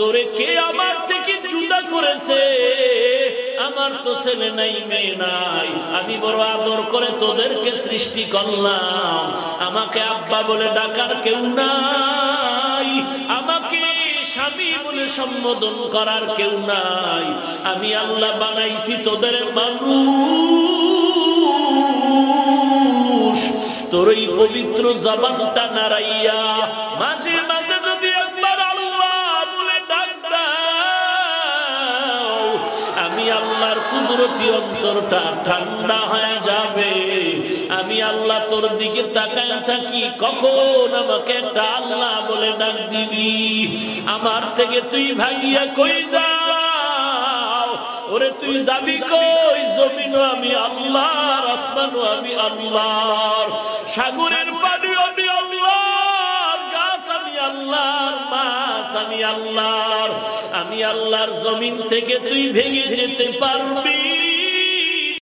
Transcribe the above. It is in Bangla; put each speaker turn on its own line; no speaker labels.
তোরে কে আমার থেকে জুদা করেছে? আমার তো ছেলে নাই, মেয়ে নাই, আমি বড় আদর করে তোদেরকে সৃষ্টি করলাম, আমাকে আব্বা বলে ডাকার কেউ নাই, আমাকে স্বামী বলে সম্বোধন করার কেউ নাই, আমি আল্লাহ বানাইছি তোদের মানুষ। তোর এই পবিত্র জবানটা নাড়াইয়া মাঝে মাঝে যদি একবার আল্লাহ বলে ডাক দাও, আমি আল্লাহর কুদরতি অন্তরটা ঠান্ডা হয়ে যাবে। আমি আল্লাহ তোর দিকে তাকায় থাকি, কখন আমাকে একটা আল্লাহ বলে ডাক দিবি। আমার থেকে তুই ভাগিয়া কই যাও? ওরে তুই যাবি কই? জমিনও আমি আল্লাহর, আসমানও আমি আল্লাহর, সাগরের পানি আমি আল্লাহর, গাছ আমি আল্লাহর, মাছ আমি আল্লাহর। আমি আল্লাহর জমিন থেকে তুই ভেঙে যেতে পারবি?